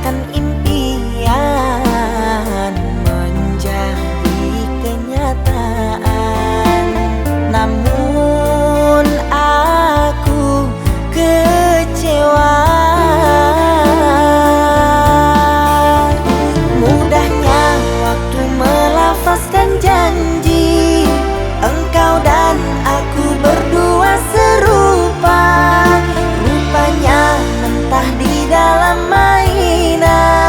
Biarkan impian menjadi kenyataan. Namun aku kecewa. Mudahnya waktu melafazkan janji, engkau dan aku berdua serupa. Rupanya mentah di dalam mainan.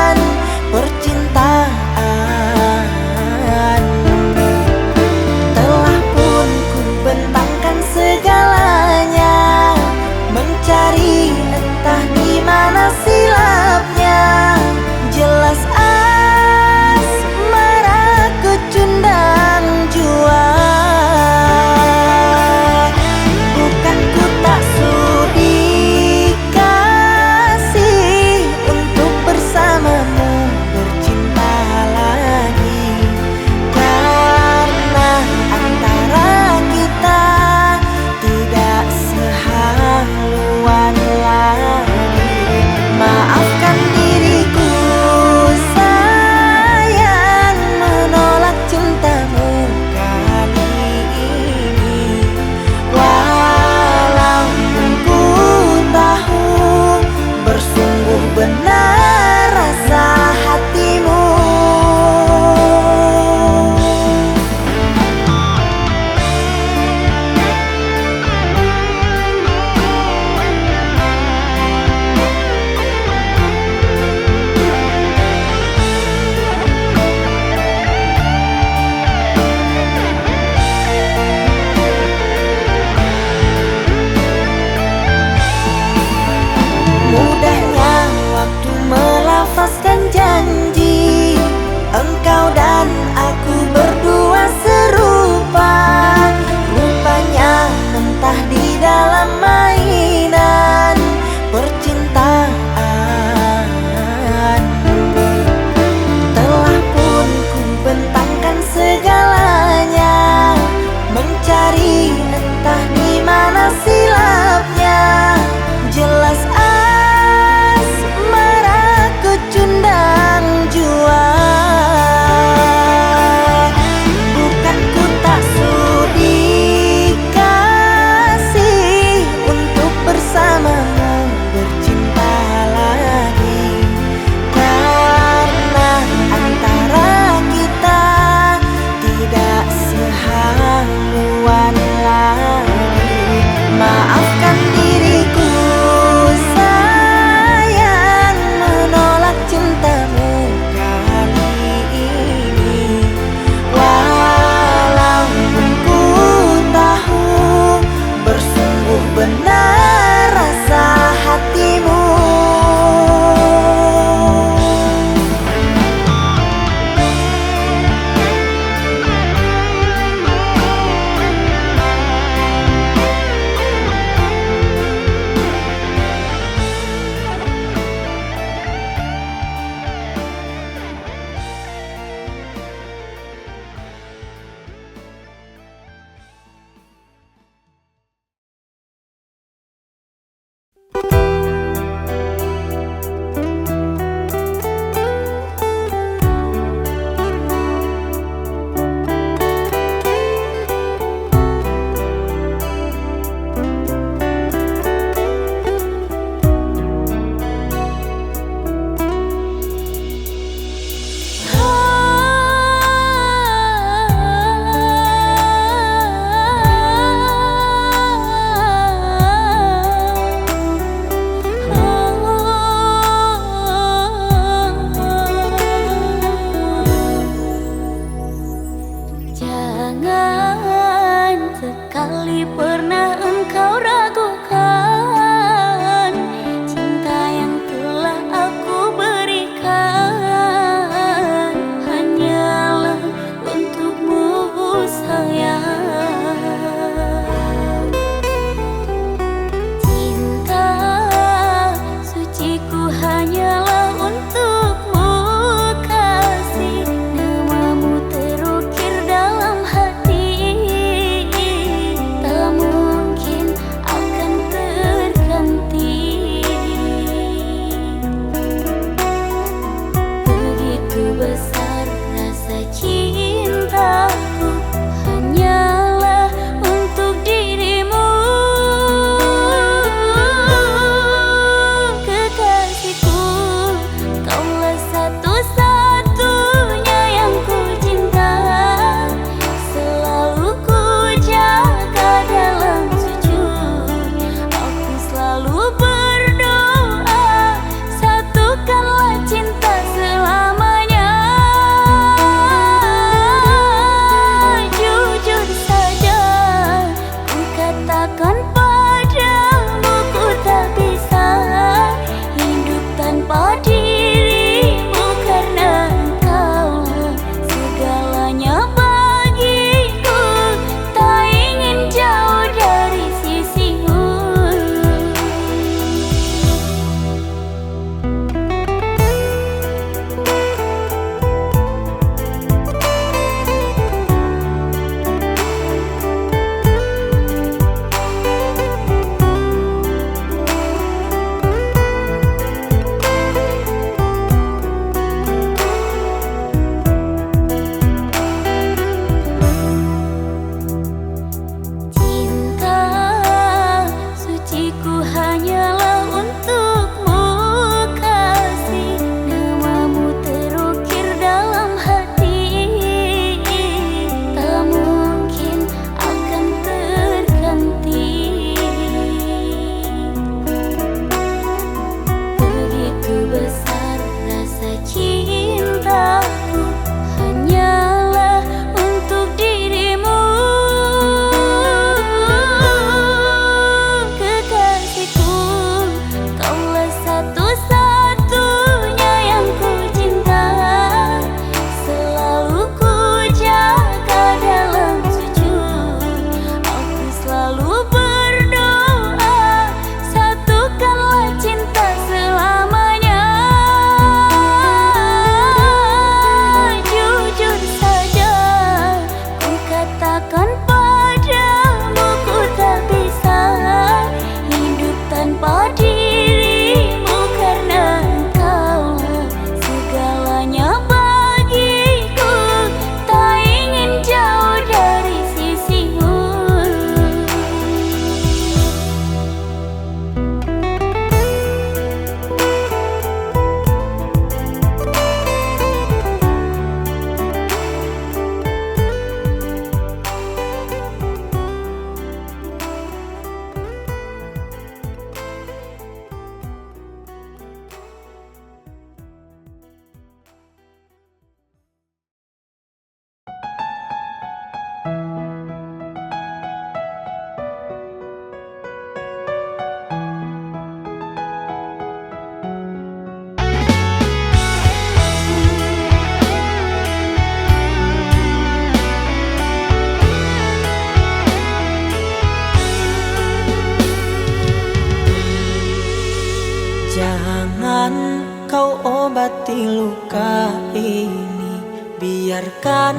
kau obati luka ini, biarkan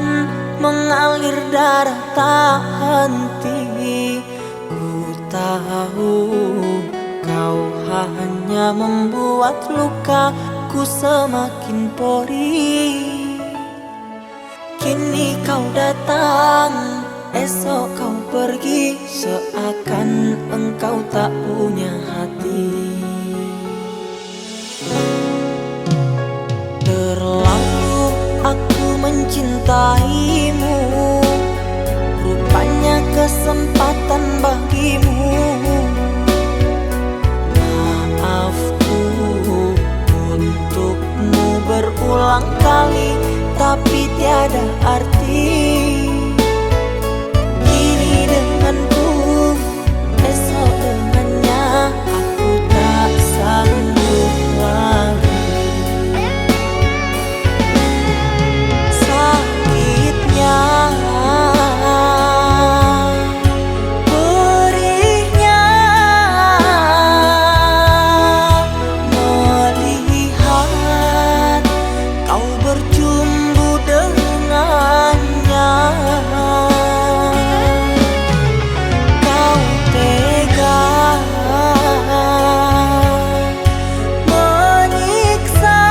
mengalir darah tak henti. Ku tahu kau hanya membuat lukaku semakin perih. Kini kau datang, esok kau pergi, seakan engkau tak punya hati. Terlalu aku mencintaimu, rupanya kesempatan bagimu. Maafku untukmu berulang kali, tapi tiada arti. Kini denganku, esok dengannya, aku tak sanggup lagi. Sakitnya, perihnya, melihat kau bercumbu dengannya. Kau tega menyiksa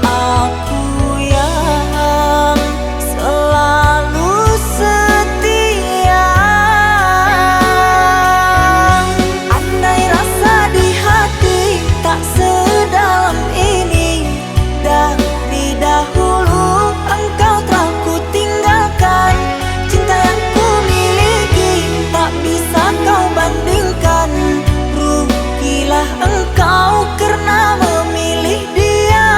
aku yang selalu setia. Andai rasa di hati tak sedalam ini, dari dahulu engkau telah ku tinggalkan. Cinta yang ku miliki tak bisa kau bandingkan. Rugilah engkau karena memilih dia.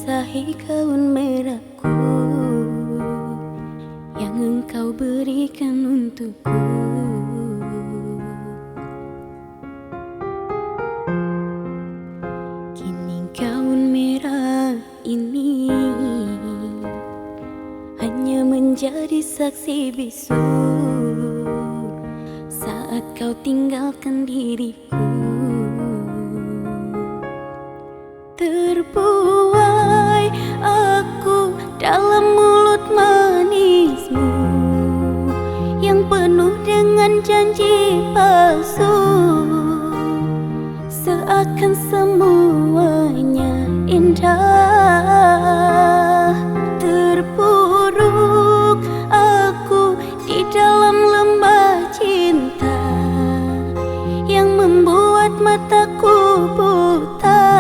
basahi gaun merahku yang engkau berikan untukku. Kini gaun merah ini hanya menjadi saksi bisu saat kau tinggalkan diriku. Terbuai aku dalam mulut manismu yang penuh dengan janji palsu, seakan semuanya indah. Terpuruk aku di dalam lembah cinta yang membuat mataku buta,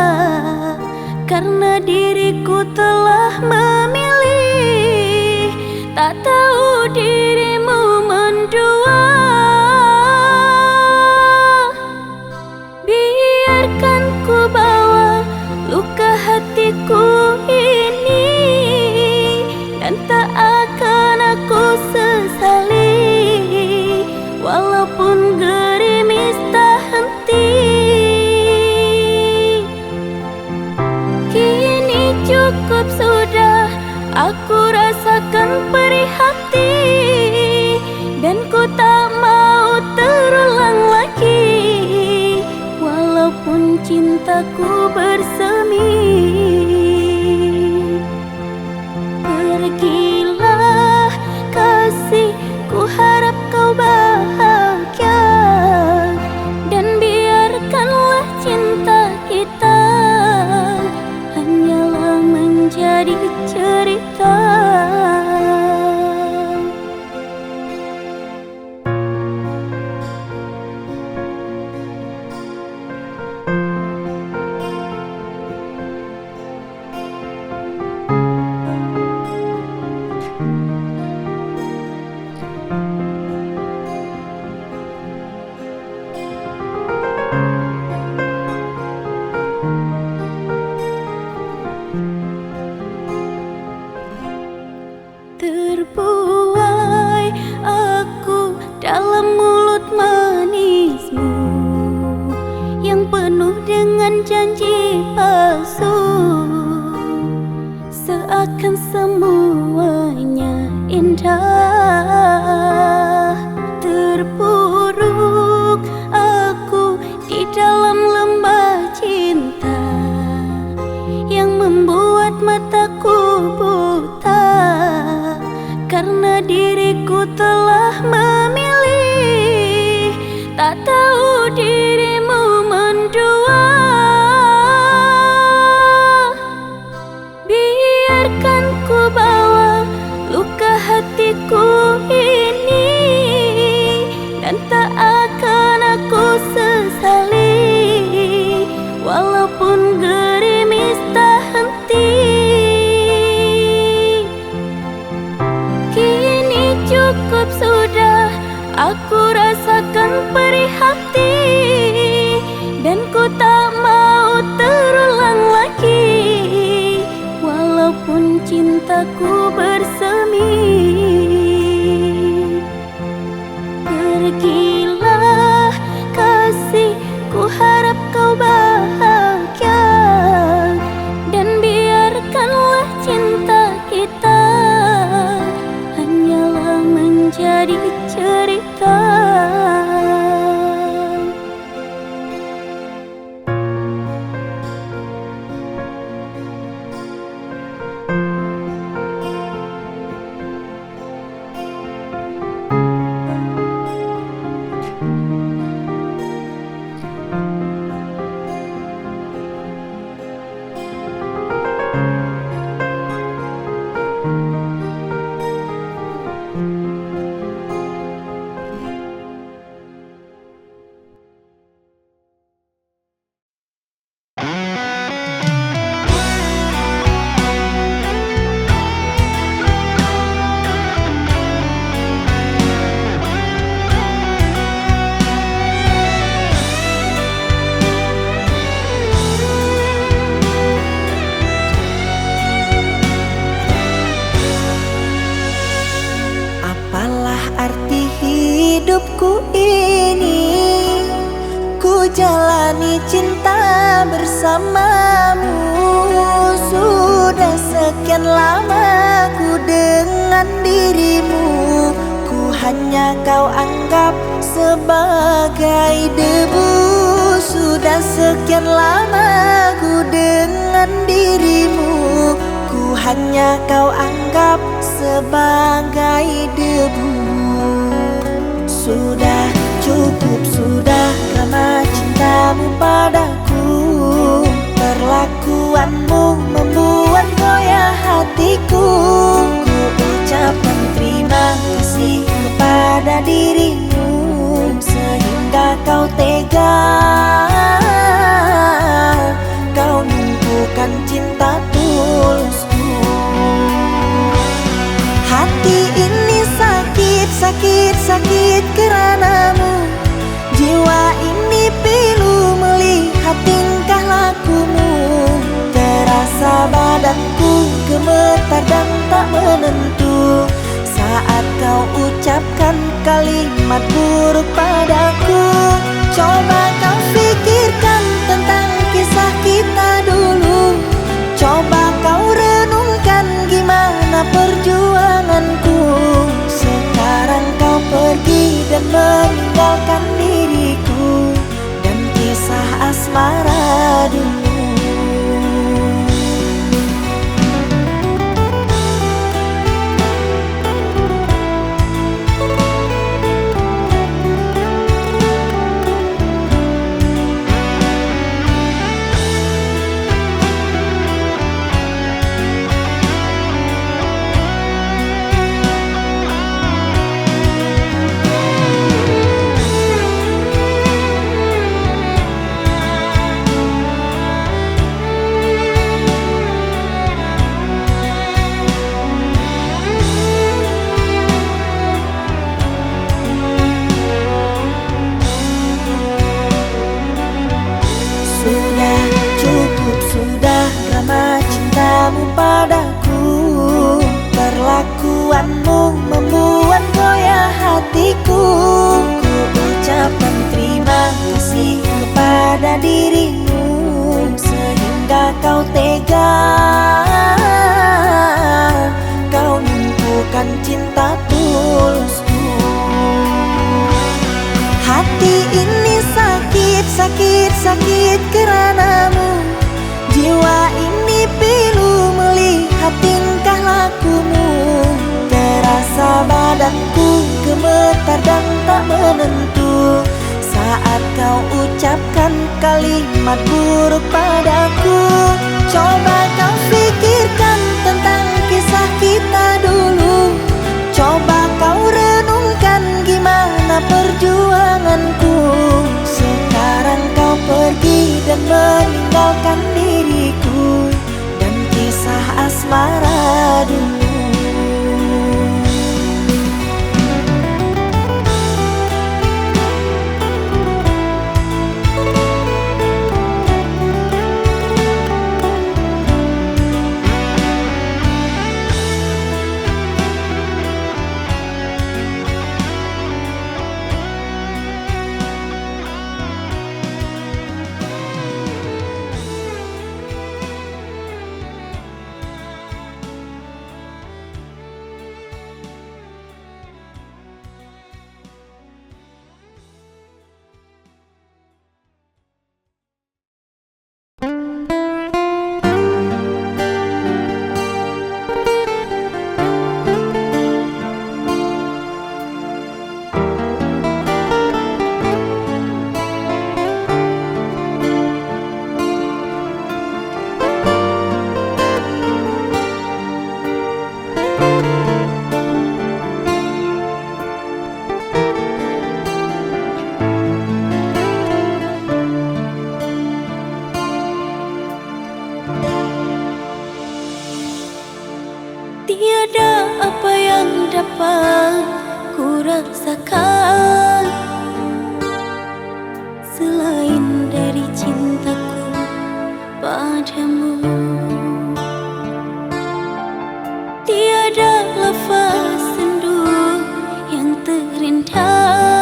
karena diriku telah memilih tak tahu dirimu mendua. Biarkan ku bawa luka hatiku ini, dan tak akan aku sesali walaupun gerimis tak henti. Cukup sudah, aku rasakan perih hati, dan ku tak mau terulang lagi walaupun cintaku bersemi. Pergilah kasih, ku harap kau bahagia, dan biarkanlah cinta kita hanyalah menjadi cerita. Terbuai aku dalam mulut manismu yang penuh dengan janji palsu, seakan semuanya indah. Terpuruk aku di dalam lembah cinta yang membuat mataku buta, karena diriku telah memilih tak tahu dirimu mendua. Biarkan ku bawa luka hatiku ini, dan tak akan aku sesali walaupun gerimis tak henti. Cukup sudah, aku rasakan perih hati, dan ku tak mau terulang lagi walaupun cintaku bersemi. Pergilah kasih, ku harap kau bahagia, dan biarkanlah cinta kita hanyalah menjadi cerita. hidupku ini. Ku jalani cinta bersamamu. Sudah sekian lama ku dengan dirimu. Ku hanya kau anggap sebagai debu. Sudah sekian lama ku dengan dirimu. Ku hanya kau anggap sebagai debu. Sudah cukup, sudah lama cintamu padaku. Perlakuanmu membuat goyah hatiku. Ku ucapkan terima kasih kepada dirimu, sehingga kau tega. Kau numpukan cinta tulusku. Hati ini sakit, sakit, sakit karenamu. Jiwa ini pilu melihat tingkah lakumu. Terasa badanku gemetar dan tak menentu saat kau ucapkan kalimat buruk padaku. Coba kau pikirkan tentang kisah kita dulu. Coba kau renungkan gimana perjuanganku. Sekarang kau pergi dan meninggalkan diriku dan kisah asmara dulu. Padaku, perlakuanmu membuat goyah hatiku. Ku ucapkan terima kasih kepada dirimu, sehingga kau tega. Kau numpukan cinta tulusku. Hati ini sakit, sakit, sakit karenamu. Jiwa ini pilu melihat tingkah lakumu. Terasa badanku gemetar dan tak menentu saat kau ucapkan kalimat buruk padaku. Coba kau pikirkan tentang kisah kita dulu. Coba kau renungkan gimana perjuanganku. Sekarang kau pergi dan meninggalkan diriku dan kisah asmara dulu. dapat ku rasakan selain dari cintaku padamu. Tiada lafaz sendu yang terindah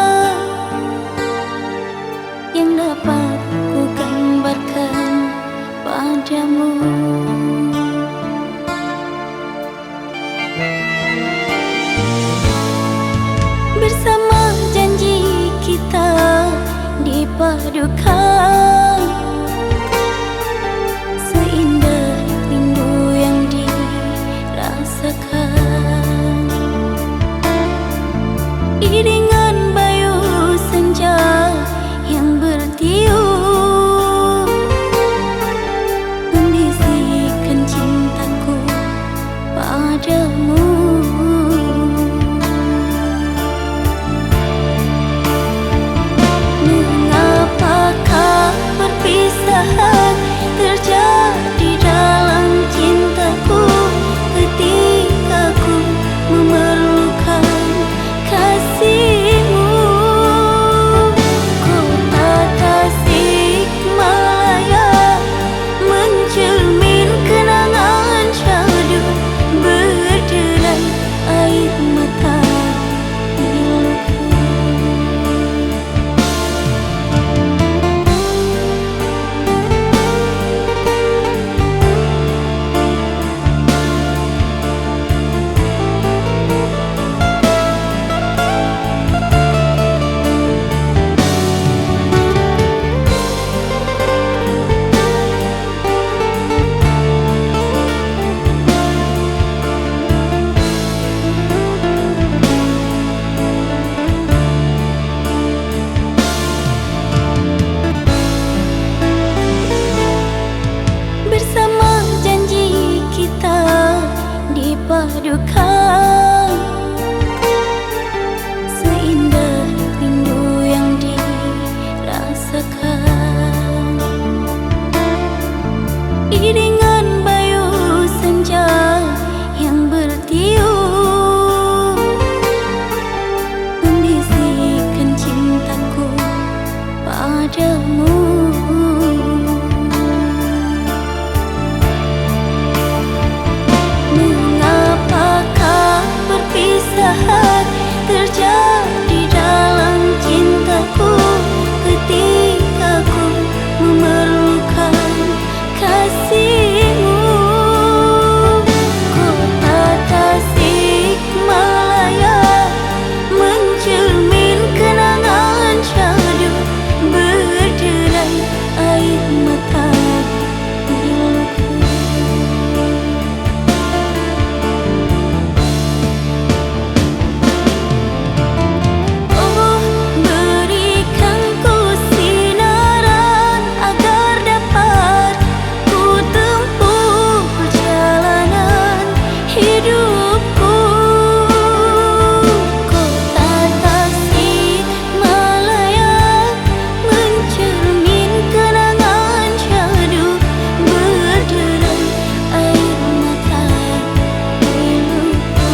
duka, seindah rindu yang dirasakan. Iringan bayu senja yang bertiup membisikkan cintaku padamu. Mengapakah perpisahan terjadi dalam cintaku ketika ku memerlukan kasihmu? Kota Tasikmalaya mencermin kenangan syahdu berderai air mata piluku. Oh, berikan ku sinaran agar dapat ku tempuh perjalanan hidupku. Kota Tasikmalaya mencermin kenangan syahdu berderai air mata piluku.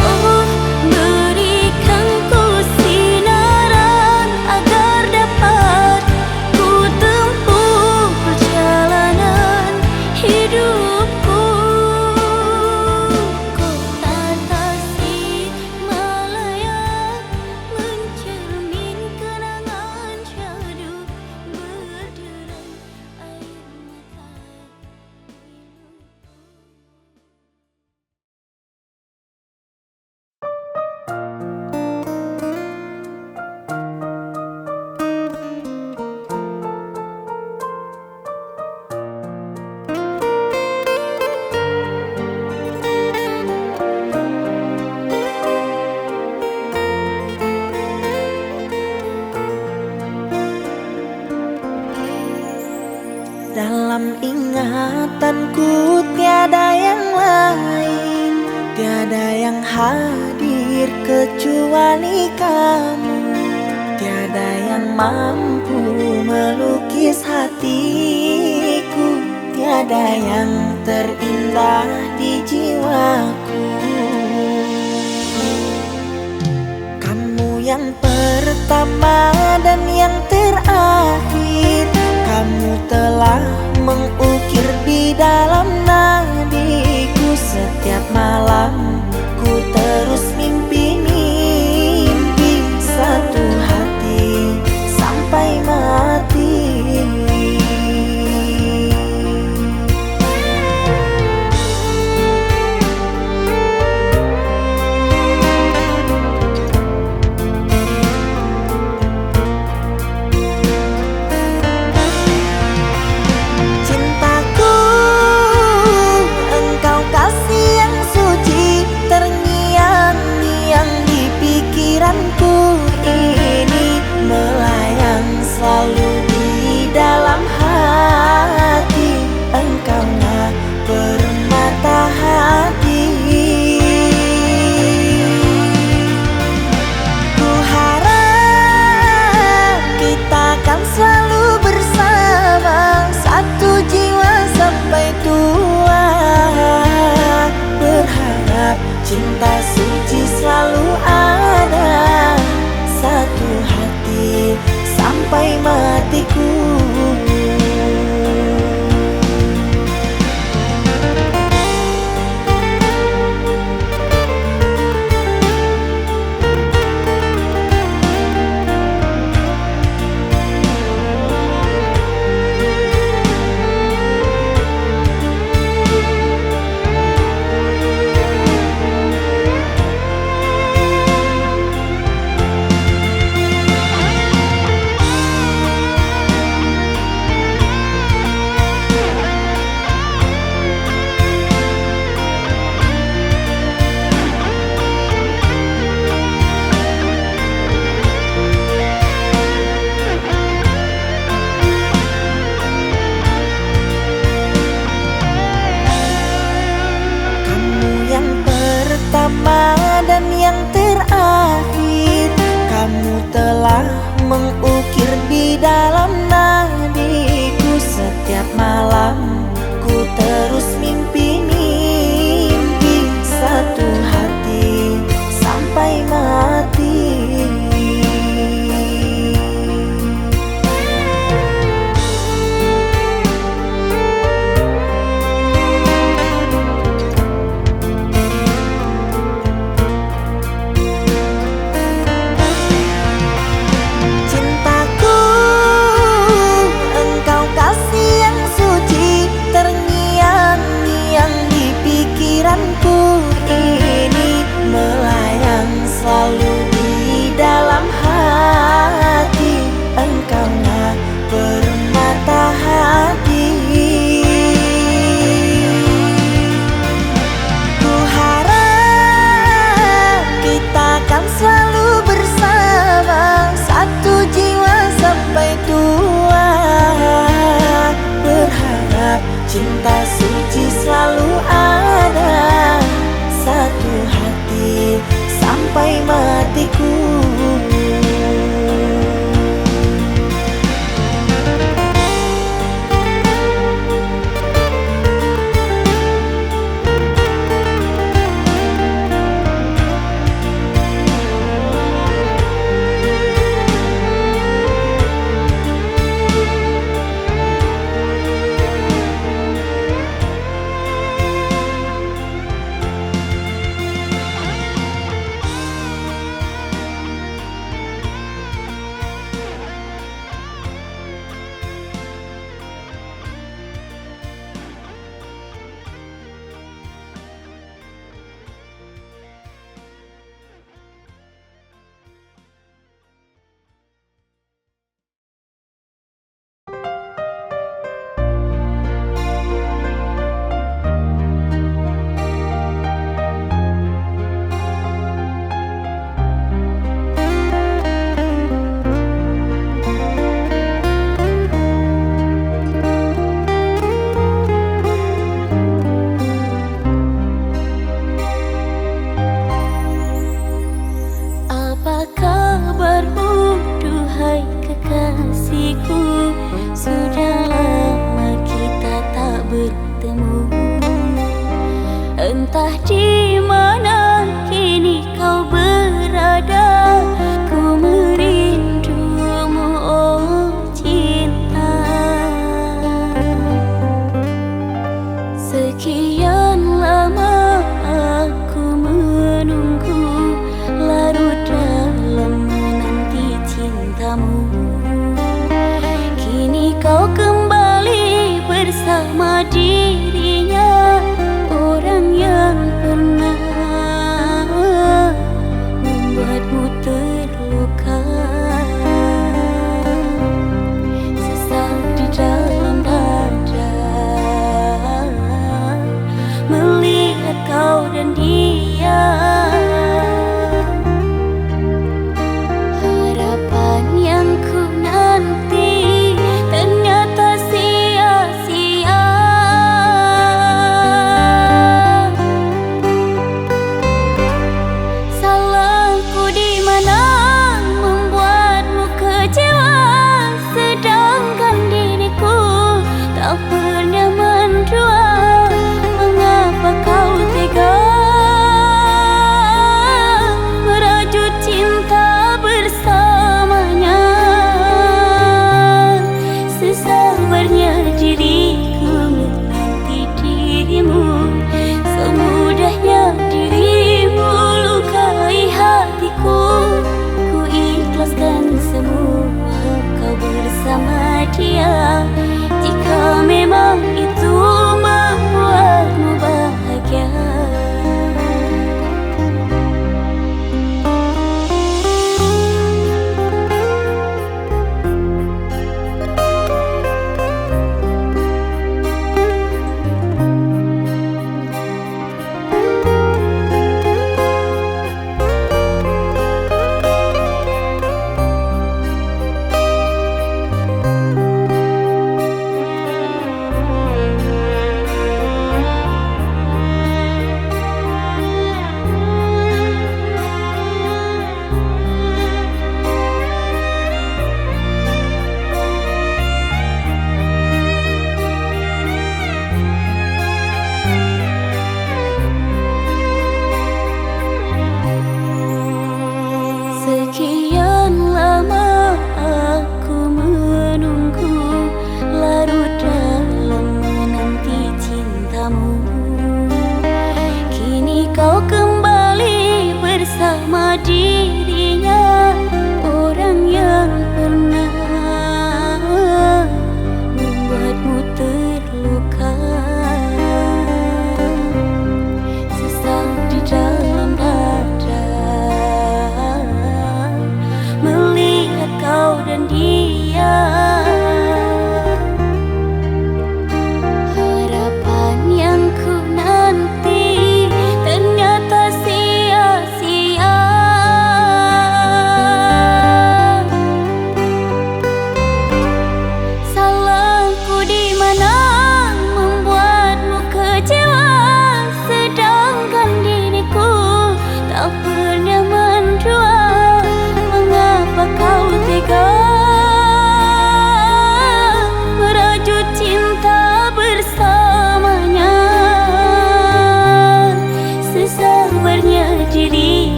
Oh, berikan ku sinaran agar dapat ku tempuh perjalanan hidupku. Kota Tasikmalaya mencermin kenangan syahdu berderai air mata Dalam ingatanku tiada yang lain, tiada yang hadir kecuali kamu. Tiada yang mampu melukis hatiku, tiada yang terindah di jiwaku. Kamu yang pertama dan yang terakhir, kamu telah mengukir di dalam nadiku. Setiap malam ku terus mimpi-mimpi satu hati sampai mati. Cintaku, engkau kasih yang suci terngiang-ngiang di pikiranku ini, melayang selalu di dalam hati. Engkaulah permata hati. Ku harap kita akan selalu bersama, satu jiwa sampai tua. Berharap cinta suci selalu ada, satu hati sampai matiku. Entah di mana kini kau berada, ku merindumu oh cinta. Sekian lama aku menunggu, larut dalam menanti cintamu. Kini kau kembali bersama dirinya, orang yang pernah membuatmu terluka. Sesak di dalam dada melihat kau dan dia. Harapan yang ku nanti ternyata sia-sia.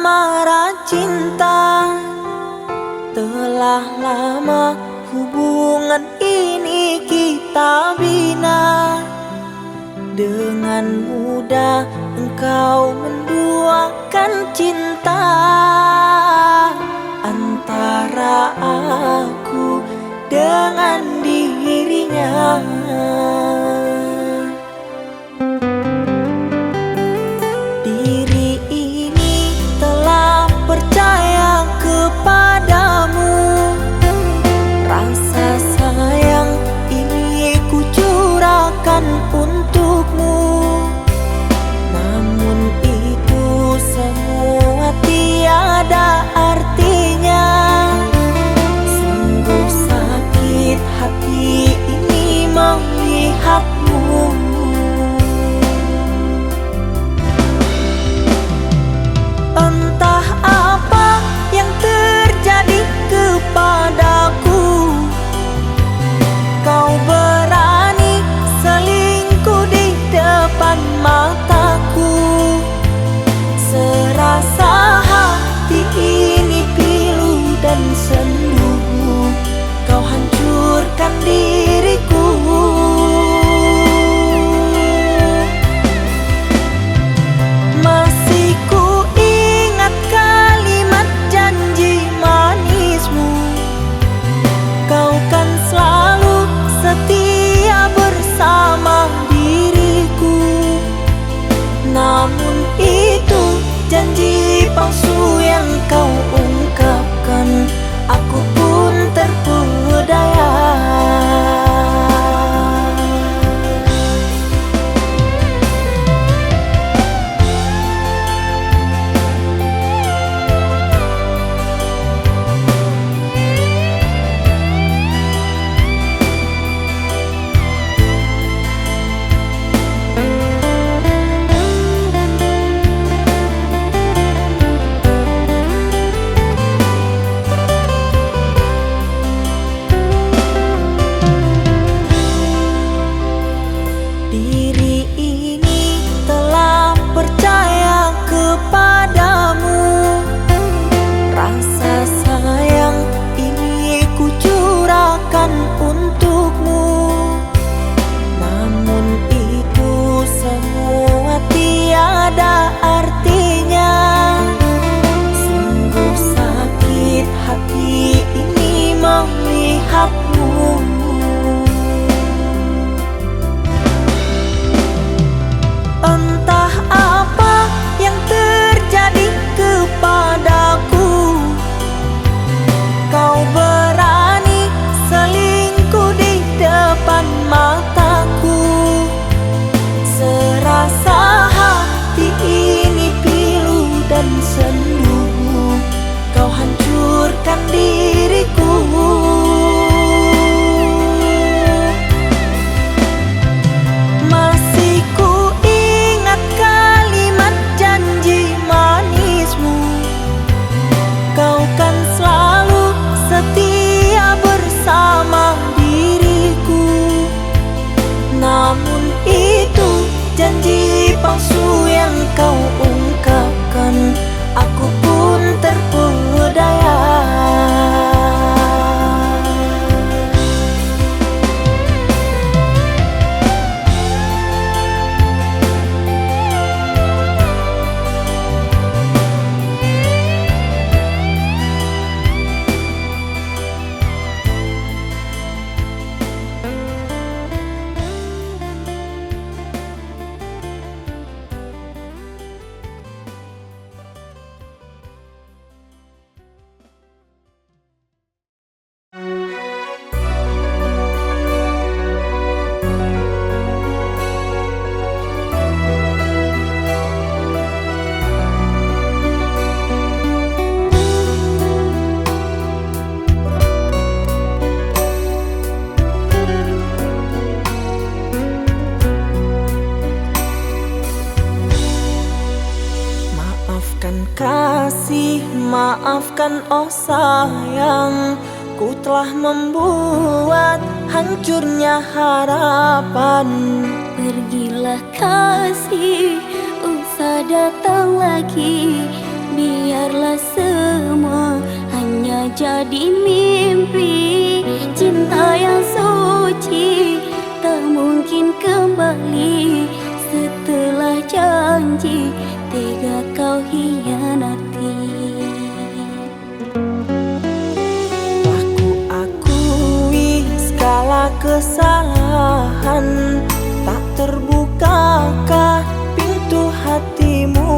asmara cinta. Telah lama hubungan ini kita bina. Dengan mudah engkau menduakan cinta antara aku dengan dirinya. Diri ini telah percaya kepadamu. Rasa sayang ini ku curahkan untukmu. Namun itu semua tiada artinya. Sungguh sakit hati ini melihatmu. Entah apa yang terjadi kepadaku. Kau berani selingkuh di depan mataku. Serasa hati ini pilu dan sendu. Kau hancurkan diriku. Masih ku ingat kalimat janji manismu. Kau kan selalu setia bersama diriku. Namun itu janji palsu yang kau ungkapkan. Aku pun terpedaya. Diri ini telah percaya kepadamu. Rasa sayang ini ku curahkan untukmu. Namun itu semua tiada artinya. Sungguh sakit hati ini melihatmu. Entah apa yang terjadi kepadaku. Kau berani selingkuh di depan mataku. Serasa hati ini pilu dan sendu. Kau hancurkan diriku. Masih ku ingat kalimat janji manismu. Kau kan selalu setia bersama diriku. Namun itu janji palsu yang kau ungkapkan. Aku pun terpedaya. kasih, maafkan oh sayang, ku telah membuat hancurnya harapan. Pergilah kasih, usah datang lagi, Biarlah semua hanya jadi mimpi. Cinta yang suci tak mungkin kembali. Setelah janji tega kau hianati. Telah ku akui segala kesalahan. Tak terbukakah pintu hatimu?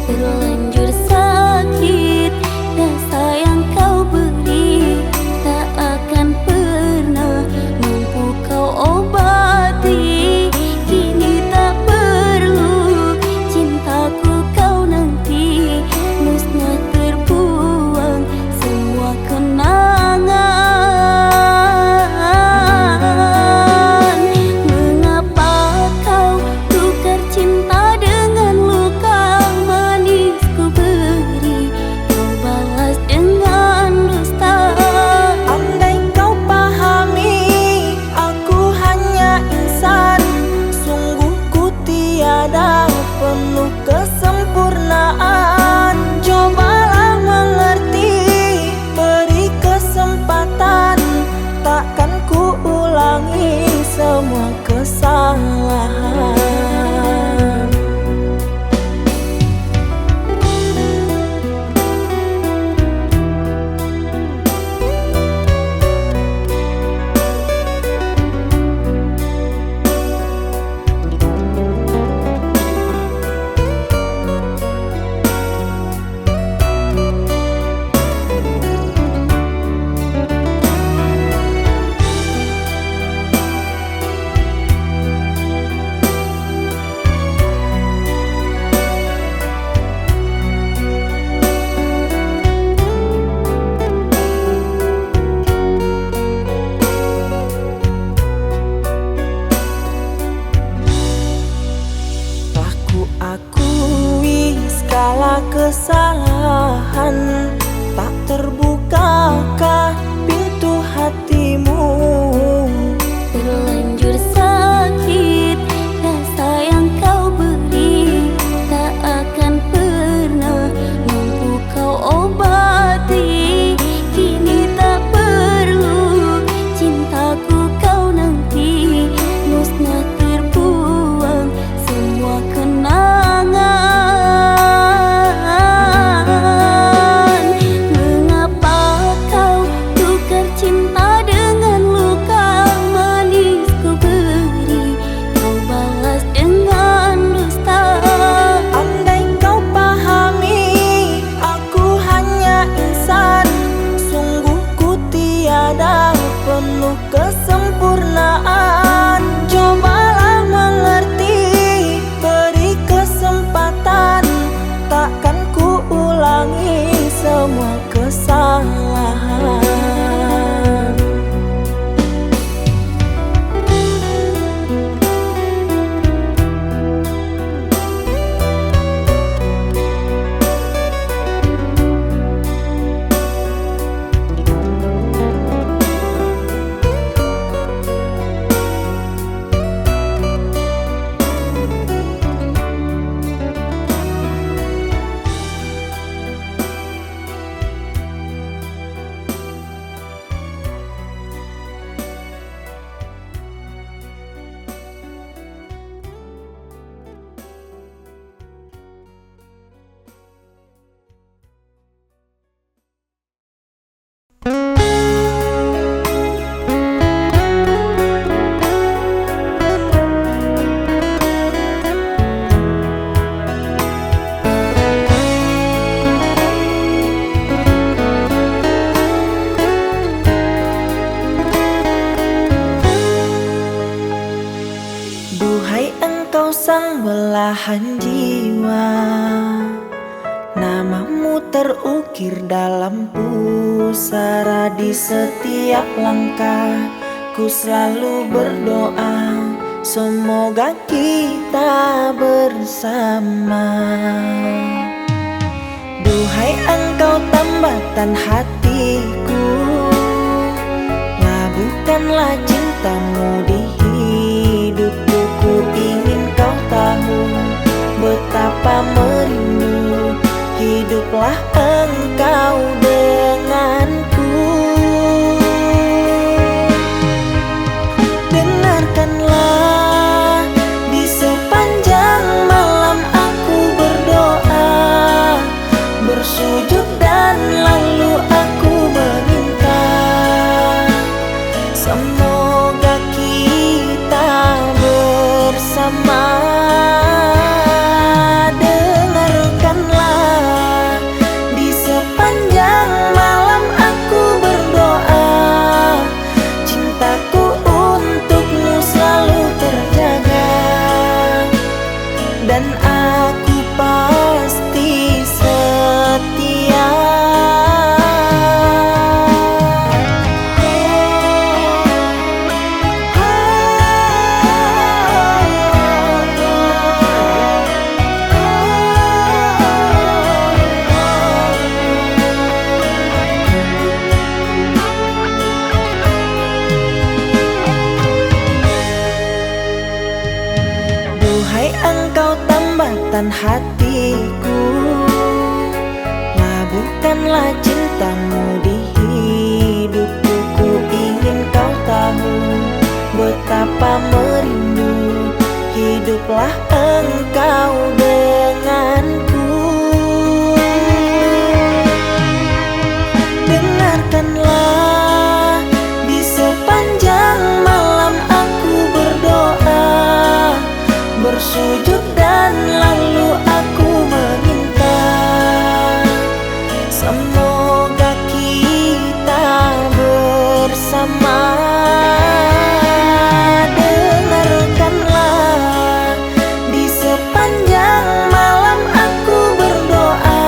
Terlanjur sakit rasa yang kau beri, tak akan pernah mampu kau obati. Kini tak perlu cintaku kau nanti, musnah terbuang semua kenangan. Mengapa kau tukar cinta dengan luka manis ku beri, kau balas dengan dusta. Andai kau pahami, aku hanya insan. Sungguh ku tiada penuh kesempurnaan. Cobalah mengerti, beri kesempatan. Takkan ku ulangi semua kesalahan. Telah ku akui segala kesalahan. Tak terbukakah pintu hatimu? Terlanjur sakit rasa yang kau beri, tak akan pernah mampu kau obati. Kini tak perlu cintaku kau nanti, musnah terbuang semua kenangan. Mengapa kau tukar cinta dengan luka manis ku beri, kau balas dengan dusta. Andai kau pahami, aku hanya insan. Sungguh ku tiada penuh kesempurnaan. Cobalah mengerti, beri kesempatan. Takkan ku ulangi semua kesalahan. Duhai engkau sang belahan jiwa, namamu terukir dalam pusara. Di setiap langkah ku selalu berdoa, semoga kita bersama. Duhai engkau tambatan hatiku, labuhkanlah cintamu di hidupku. Ku ingin kau tahu betapa merindu hatiku. Labuhkanlah cintamu di hidupku. Ku ingin kau tahu betapa merindu. Hiduplah engkau denganku. Dengarkanlah, di sepanjang malam aku berdoa, bersujud dan lalu aku meminta, semoga kita bersama. Dengarkanlah, di sepanjang malam aku berdoa,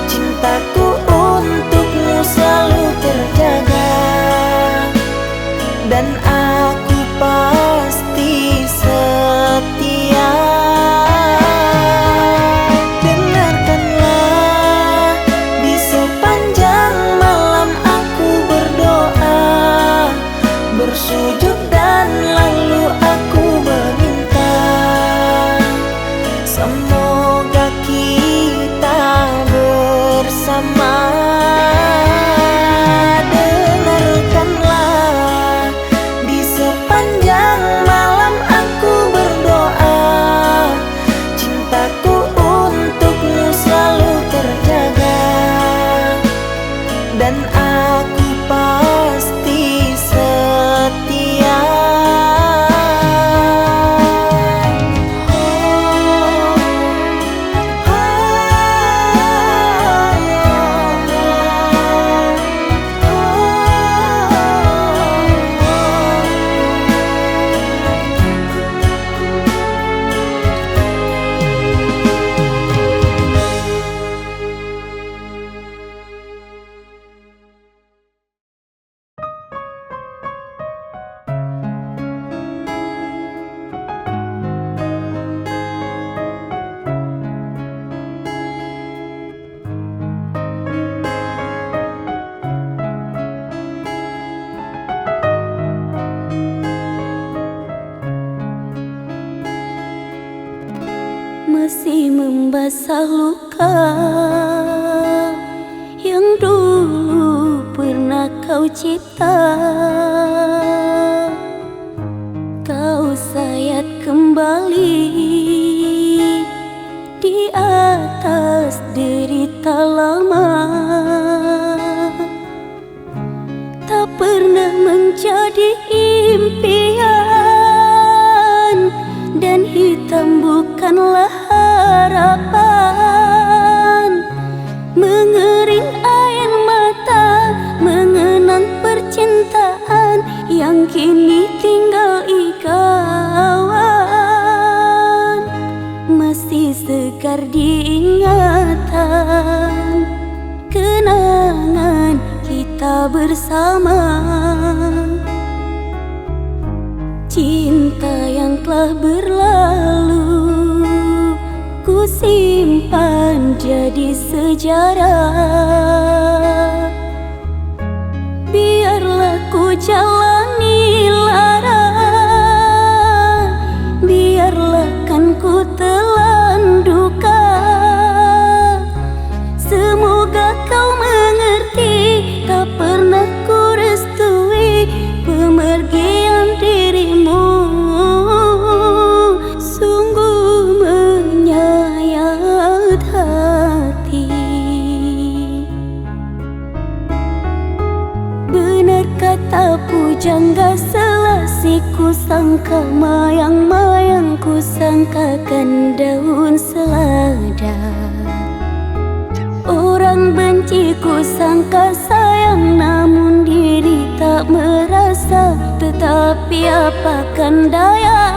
cintaku untukmu selalu terjaga, dan aku pasti setia. Dengarkanlah, di sepanjang malam aku berdoa, bersujud dan lalu aku meminta, semoga kita bersama. Dengarkanlah, di sepanjang malam aku berdoa, cintaku untukmu selalu terjaga, dan aku pasti setia. Masih membasah luka yang dulu pernah kau cipta. Kau sayat kembali di atas derita lama. Tak pernah menjadi impian, dan hitam bukanlah harapan. Mengering air mata mengenang percintaan yang kini tinggal ikauan. Masih segar diingatan kenangan kita bersama. Cinta yang telah berlalu ku simpan jadi sejarah. Biarlah ku jalani lara, biarlah kan ku telan duka. Semoga kau mengerti, tak pernah ku restui pemergian dirimu. Sungguh menyayat hati. Benar kata pujangga Selasih, ku sangka mayang-mayang, ku sangkakan daun selada. Orang benci ku sangka sayang, namun diri tak merasa. Tetapi apakan daya,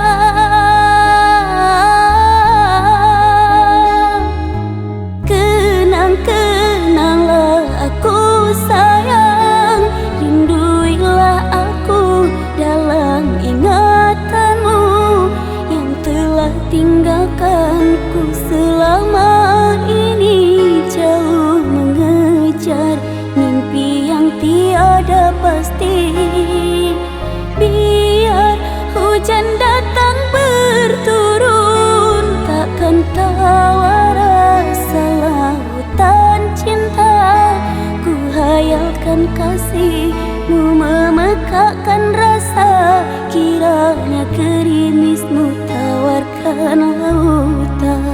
kenang-kenanglah aku sayang. Rinduilah aku dalam ingatanmu yang telah tinggalkanku selama ini. Jauh mengejar mimpi yang tiada pasti. Biar hujan datang berturun, takkan menghayalkan kasihmu memekakkan rasa. Kiranya gerimismu tawarkan lautan.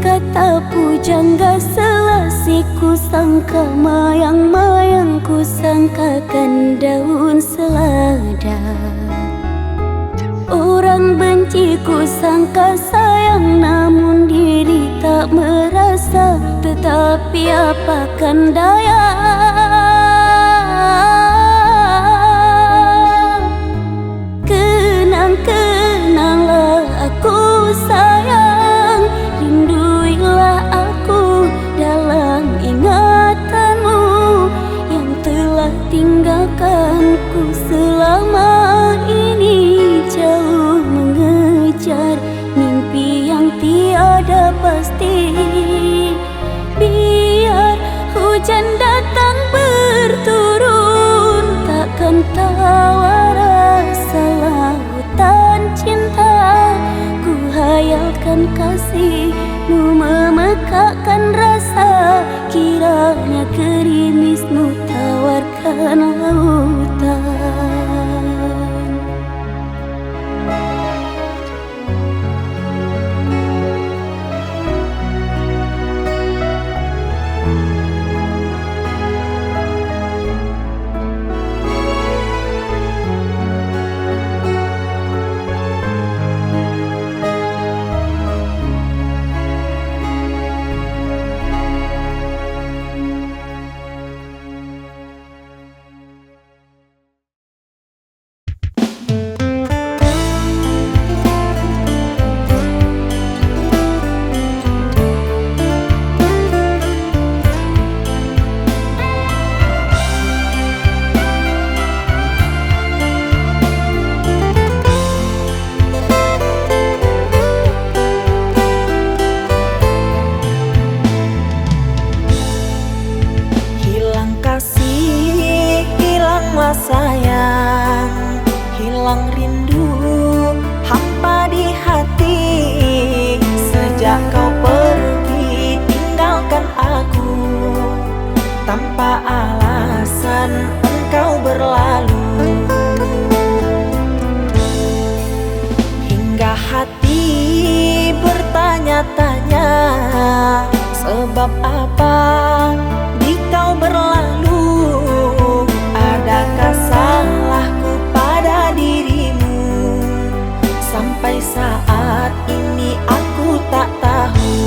Kata pujangga selasi ku sangka mayang-mayang, ku sangkakan daun selada. Orang benci ku sangka sayang, namun diri tak merasa. Tetapi apakan daya, kenang-kenanglah aku sayang, rinduilah aku dalam ingatanmu yang telah tinggalkanku selama ini, jauh mengejar mimpi yang tiada pasti. Biar hujan datang berturun, takkan tahu rasa lautan cinta. Ku hayalkan kasihmu memekakkan rasa. Kiranya gerimismu tawarkan lautan. Sayang, hilang rindu, hampa di hati. Sejak kau pergi tinggalkan aku, tanpa alasan engkau berlalu. Hingga hati bertanya-tanya, sebab apa di kau berlalu. Adakah salahku pada dirimu? Sampai saat ini aku tak tahu.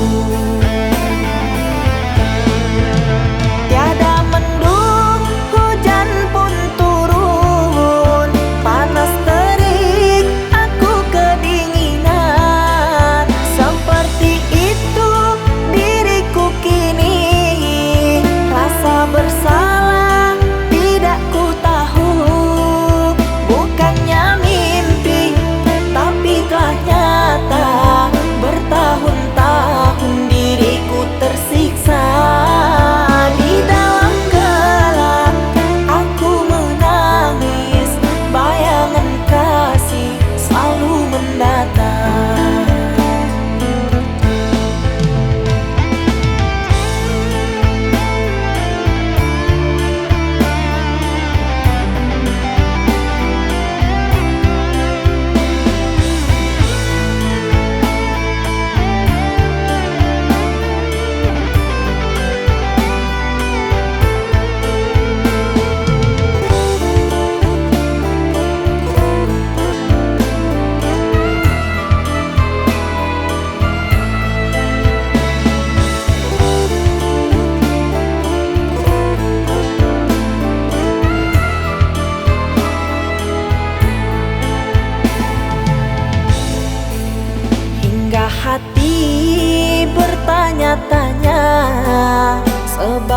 Tiada mendung, hujan pun turun, panas terik, aku kedinginan. Seperti itu diriku kini,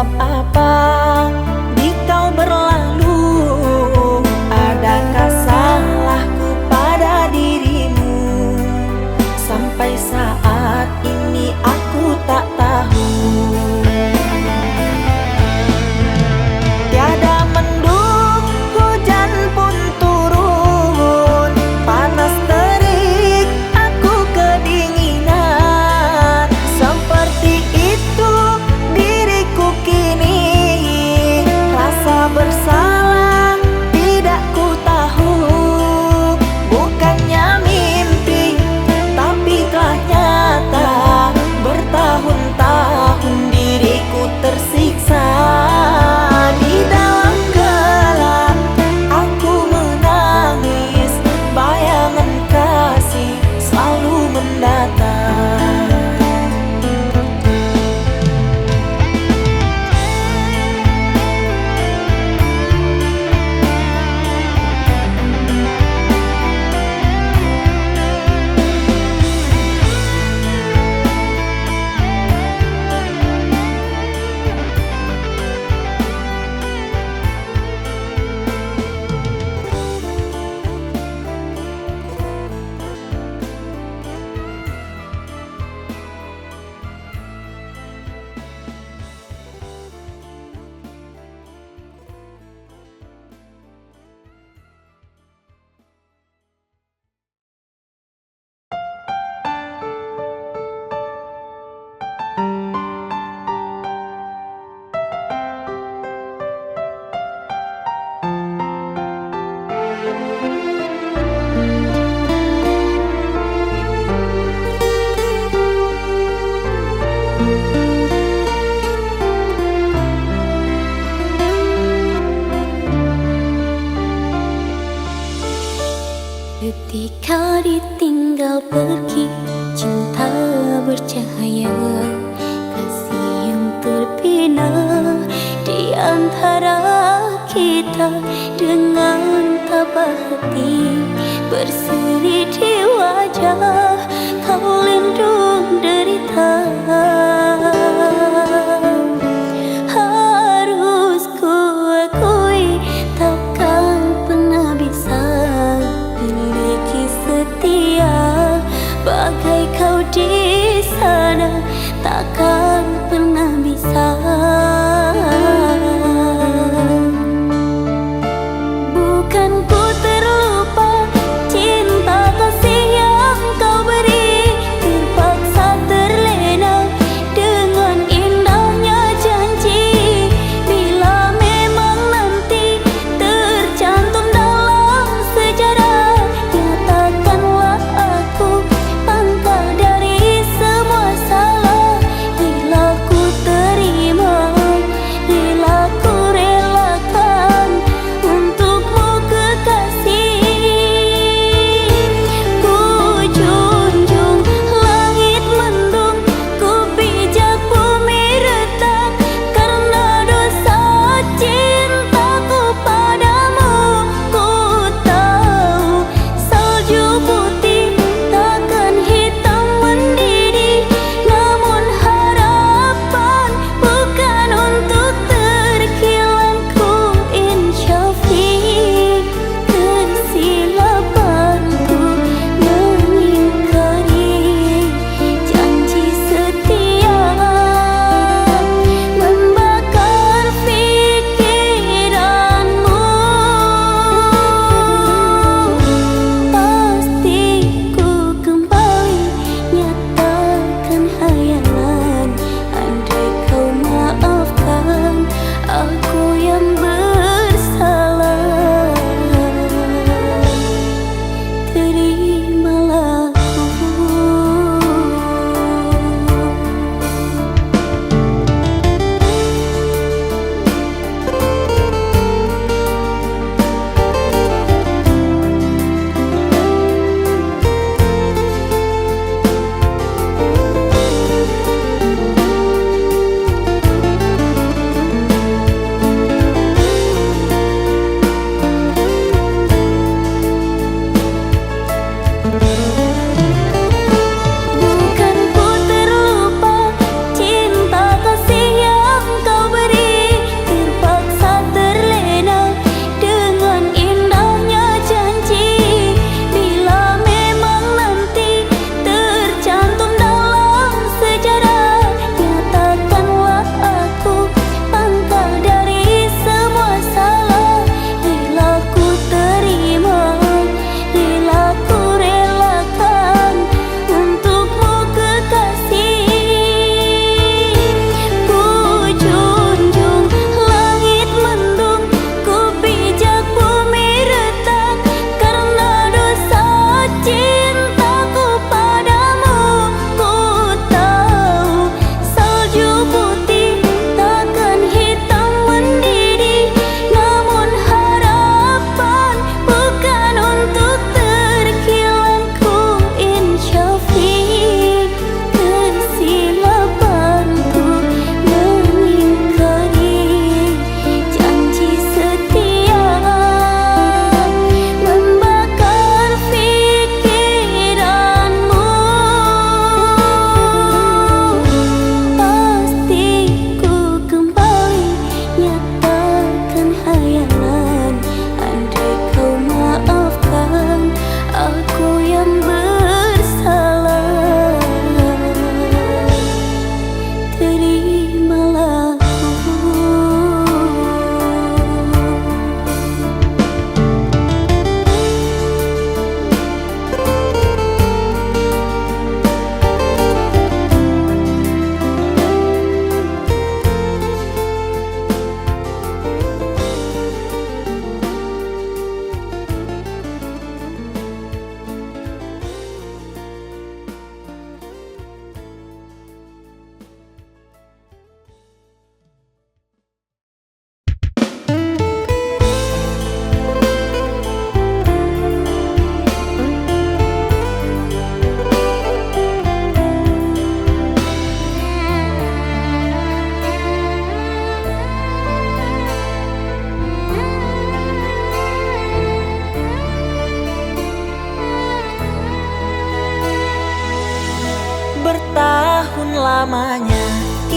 sebab apa di kau berlalu? Adakah salahku pada dirimu? Sampai saat ini aku tak tahu. Tiada mendung, hujan pun turun, panas terik, aku kedinginan. Seperti itu diriku kini, rasa bersalah tidak ku tahu. Bukannya mimpi, tapi telah nyata. Bertahun-tahun diriku tersiksa. Di dalam gelap aku menangis, bayangan kasih selalu mendatang. Ketika ditinggal pergi, cinta bercahaya, kasih yang terbina di antara kita. Dengan tabah hati berseri di wajah, kau lindung derita. Harus ku akui, takkan pernah bisa miliki setia bagai kau di sana, takkan pernah bisa. Bukan ku terlupa cinta kasih yang kau beri, terpaksa terlena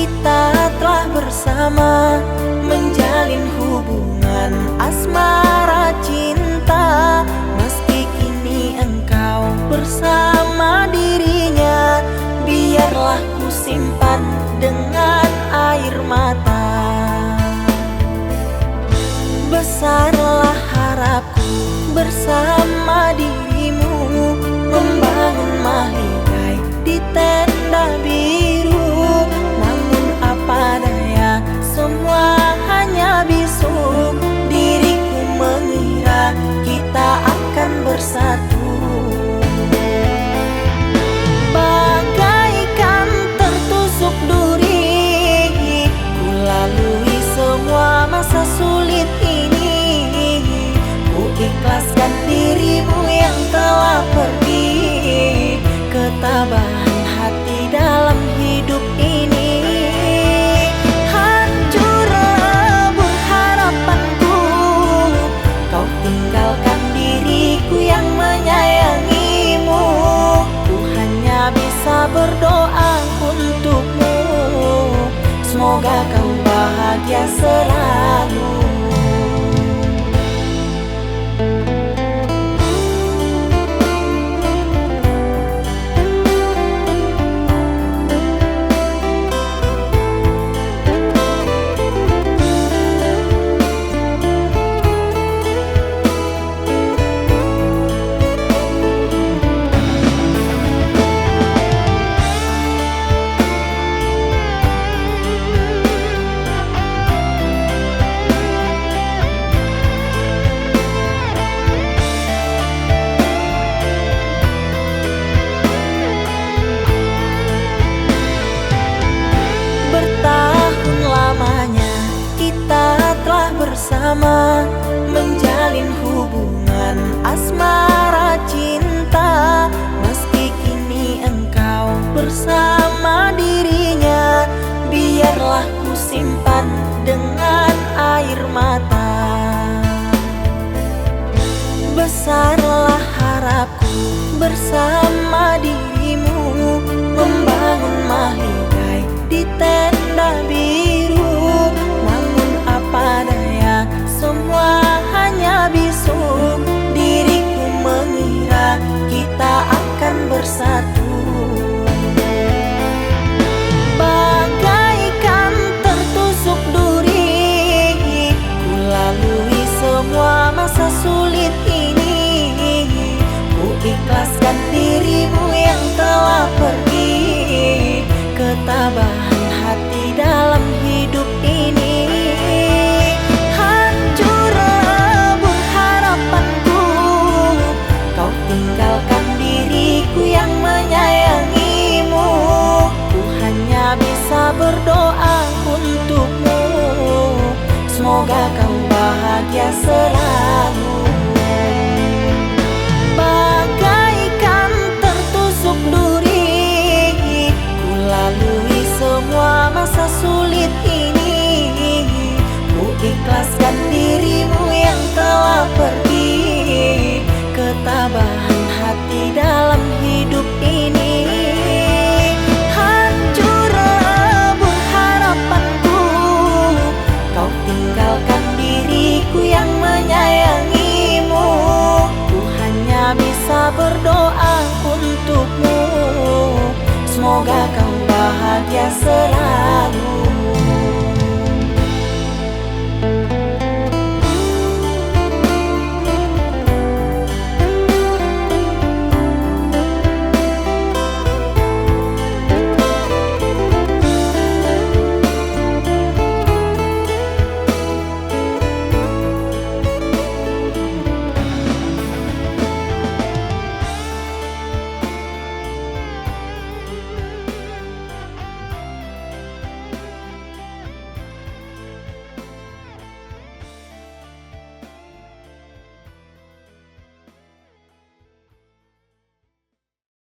kita telah bersama menjalin hubungan asmara cinta. Meski kini engkau bersama dirinya, biarlah ku simpan dengan air mata. Besarlah harapku bersama dirimu, membangun mahligai di tenda biru. Namun apa daya, semua hanya bisu. Diriku mengira kita akan bersatu. Bagaikan tertusuk duri, ku lalui semua masa sulit ini. Ku ikhlaskan dirimu yang telah pergi. Ketabahan hati dalam hidup ini. Hancur lebur harapanku, kau tinggalkan diriku yang menyayangimu. Ku hanya bisa berdoa untukmu, semoga kau bahagia selalu. Bersama menjalin hubungan asmara cinta. Meski kini engkau bersama dirinya, biarlah ku simpan dengan air mata. Besarlah harapku bersama dirimu, membangun mahligai di tenda biru. Namun apa daya, semua hanya bisu. Diriku mengira kita akan bersatu. Bagaikan tertusuk duri, ku lalui semua masa sulit ini. Ku ikhlaskan dirimu yang telah pergi. Ketabahan hati dalam hidup ini. Tinggalkan diriku yang menyayangimu. Ku hanya bisa berdoa untukmu, semoga kau bahagia selalu. Bagaikan tertusuk duri, ku lalui semua masa sulit ini. Ku ikhlaskan dirimu yang telah pergi. Ketabahan hati dalam hidup ini. Hancur lebur harapanku, kau tinggalkan diriku yang menyayangimu. Ku hanya bisa berdoa untukmu, semoga kau bahagia selalu.